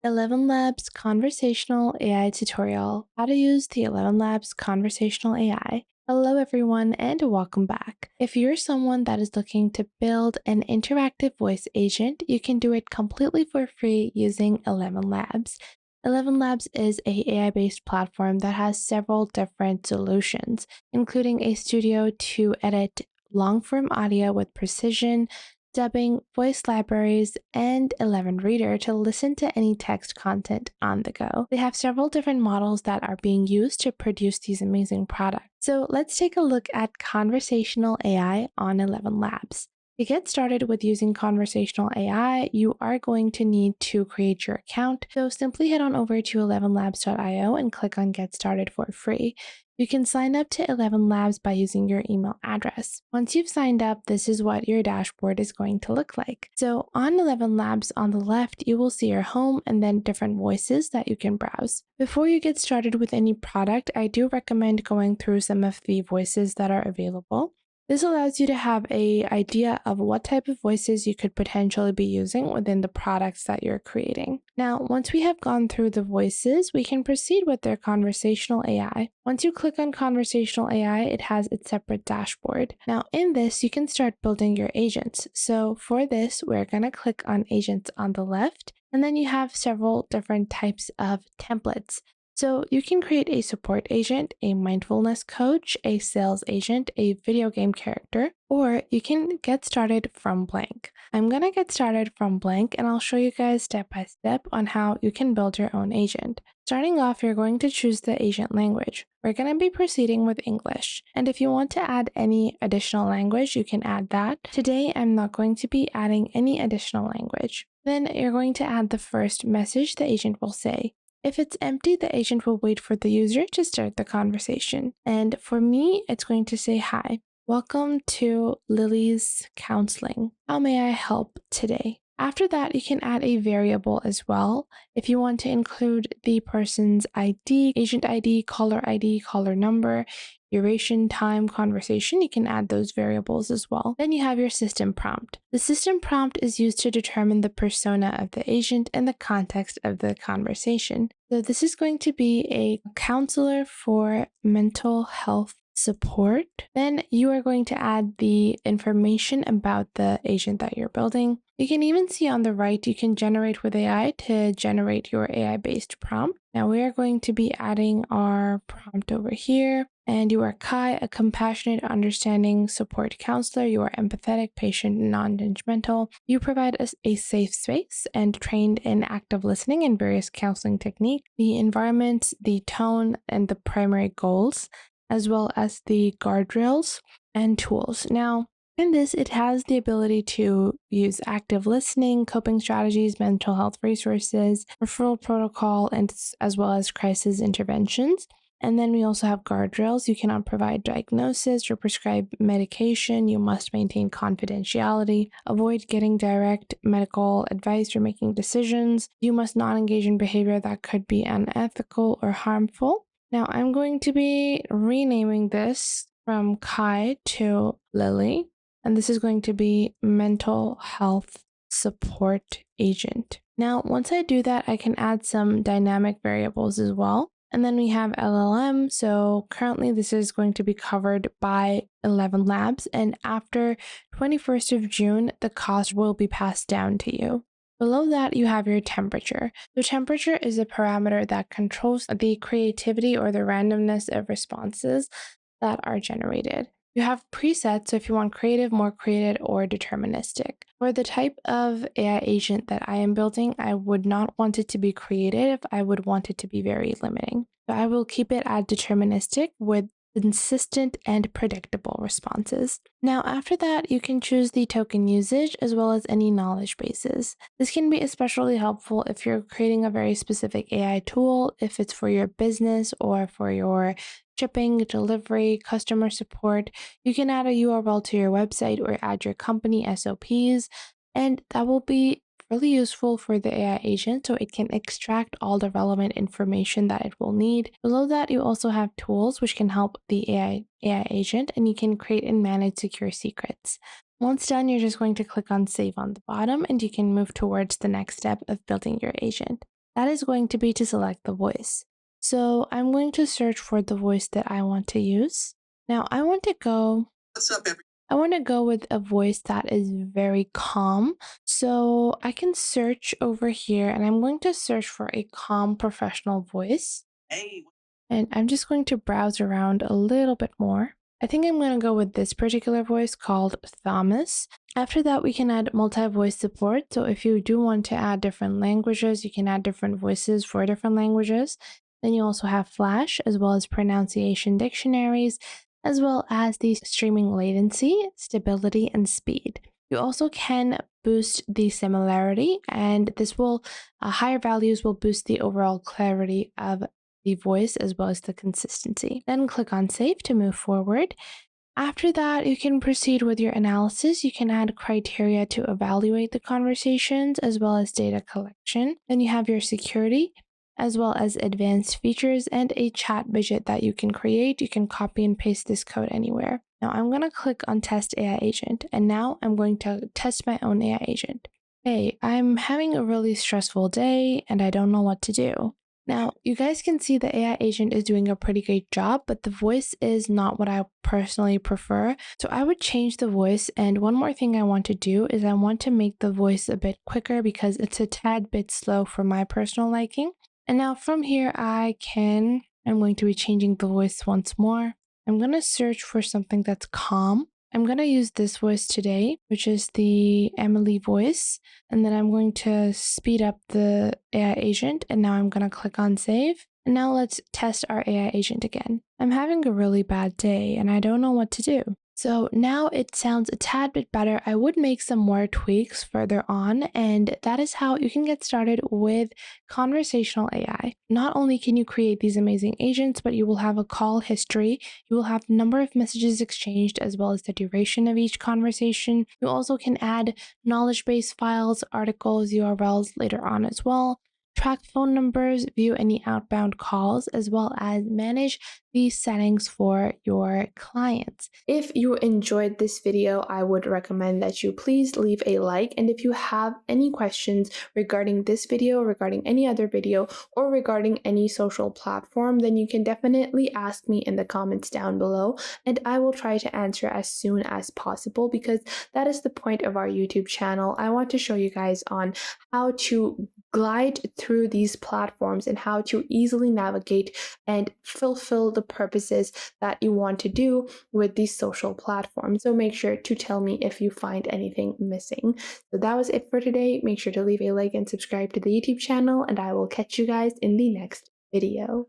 ElevenLabs Conversational AI tutorial, how to use the ElevenLabs Conversational AI. Hello everyone and welcome back. If you're someone that is looking to build an interactive voice agent, you can do it completely for free using ElevenLabs. ElevenLabs is a AI-based platform that has several different solutions, including a studio to edit long-form audio with precision, dubbing, voice libraries, and 11 Reader to listen to any text content on the go. They have several different models that are being used to produce these amazing products. So let's take a look at conversational AI on 11 Labs. To get started with using conversational AI, you are going to need to create your account. So simply head on over to 11labs.io and click on Get Started for free. You can sign up to 11 Labs by using your email address. Once you've signed up, this is what your dashboard is going to look like. So on 11 Labs on the left, you will see your home and then different voices that you can browse. Before you get started with any product, I do recommend going through some of the voices that are available. This allows you to have an idea of what type of voices you could potentially be using within the products that you're creating. Now, once we have gone through the voices, we can proceed with their conversational AI. Once you click on conversational AI, it has its separate dashboard. Now, in this, you can start building your agents. So for this, we're going to click on agents on the left, and then you have several different types of templates. So you can create a support agent, a mindfulness coach, a sales agent, a video game character, or you can get started from blank. I'm going to get started from blank and I'll show you guys step by step on how you can build your own agent. Starting off, you're going to choose the agent language. We're going to be proceeding with English. And if you want to add any additional language, you can add that. Today, I'm not going to be adding any additional language. Then you're going to add the first message the agent will say. If it's empty, the agent will wait for the user to start the conversation. And for me, it's going to say, "Hi, welcome to Lily's counseling. How may I help today?" After that, you can add a variable as well. If you want to include the person's ID, agent ID, caller number, duration, time, conversation, you can add those variables as well. Then you have your system prompt. The system prompt is used to determine the persona of the agent and the context of the conversation. So this is going to be a counselor for mental health support. Then you are going to add the information about the agent that you're building. You can even see on the right, you can generate with AI to generate your AI-based prompt. Now we are going to be adding our prompt over here. And you are Kai, a compassionate, understanding support counselor. You are empathetic, patient, and non-judgmental. You provide us a safe space and trained in active listening and various counseling techniques, the environment, the tone, and the primary goals, as well as the guardrails and tools. Now, in this, it has the ability to use active listening, coping strategies, mental health resources, referral protocol, and as well as crisis interventions. And then we also have guardrails. You cannot provide diagnosis or prescribe medication. You must maintain confidentiality, avoid getting direct medical advice or making decisions. You must not engage in behavior that could be unethical or harmful. Now I'm going to be renaming this from Kai to Lily, and this is going to be mental health support agent. Now, once I do that, I can add some dynamic variables as well. And then we have LLM. So currently this is going to be covered by 11 Labs. And after 21st of June, the cost will be passed down to you. Below that, you have your temperature. The temperature is a parameter that controls the creativity or the randomness of responses that are generated. You have presets, so if you want creative, more creative, or deterministic. For the type of AI agent that I am building, I would not want it to be creative. I would want it to be very limiting. So I will keep it at deterministic with consistent and predictable responses. Now, after that, you can choose the token usage as well as any knowledge bases. This can be especially helpful if you're creating a very specific AI tool, if it's for your business or for your shipping, delivery, customer support. You can add a URL to your website or add your company SOPs, and that will be really useful for the AI agent so it can extract all the relevant information that it will need. Below that, you also have tools which can help the AI agent, and you can create and manage secure secrets. Once done, you're just going to click on Save on the bottom, and you can move towards the next step of building your agent. that is going to be to select the voice. So I'm going to search for the voice that I want to use. Now I want to go with a voice that is very calm. So I can search over here and I'm going to search for a calm professional voice. And I'm just going to browse around a little bit more. I think I'm going to go with this particular voice called Thomas. After that, we can add multi-voice support. So if you do want to add different languages, you can add different voices for different languages. Then you also have Flash, as well as pronunciation dictionaries, as well as the streaming latency, stability, and speed. You also can boost the similarity, and this will higher values will boost the overall clarity of the voice as well as the consistency. Then click on save to move forward. After that, you can proceed with your analysis. You can add criteria to evaluate the conversations as well as data collection. Then you have your security as well as advanced features and a chat widget that you can create. You can copy and paste this code anywhere. Now I'm going to click on test AI agent, and now I'm going to test my own AI agent. Hey, I'm having a really stressful day and I don't know what to do. Now, you guys can see the AI agent is doing a pretty great job, but the voice is not what I personally prefer. So I would change the voice. And one more thing I want to do is I want to make the voice a bit quicker because it's a tad bit slow for my personal liking. And now from here, I'm going to be changing the voice once more. I'm going to search for something that's calm. I'm going to use this voice today, which is the Emily voice. And then I'm going to speed up the AI agent. And now I'm going to click on save. And now let's test our AI agent again. I'm having a really bad day and I don't know what to do. So now it sounds a tad bit better. I would make some more tweaks further on, and that is how you can get started with conversational AI. Not only can you create these amazing agents, but you will have a call history. You will have number of messages exchanged as well as the duration of each conversation. You also can add knowledge base files, articles, URLs later on as well. Track phone numbers, view any outbound calls, as well as manage the settings for your clients. If you enjoyed this video, I would recommend that you please leave a like. And if you have any questions regarding this video, regarding any other video, or regarding any social platform, then you can definitely ask me in the comments down below, and I will try to answer as soon as possible because that is the point of our YouTube channel. I want to show you guys on how to glide through these platforms and how to easily navigate and fulfill the purposes that you want to do with these social platforms. So make sure to tell me if you find anything missing. So that was it for today. Make sure to leave a like and subscribe to the YouTube channel, and I will catch you guys in the next video.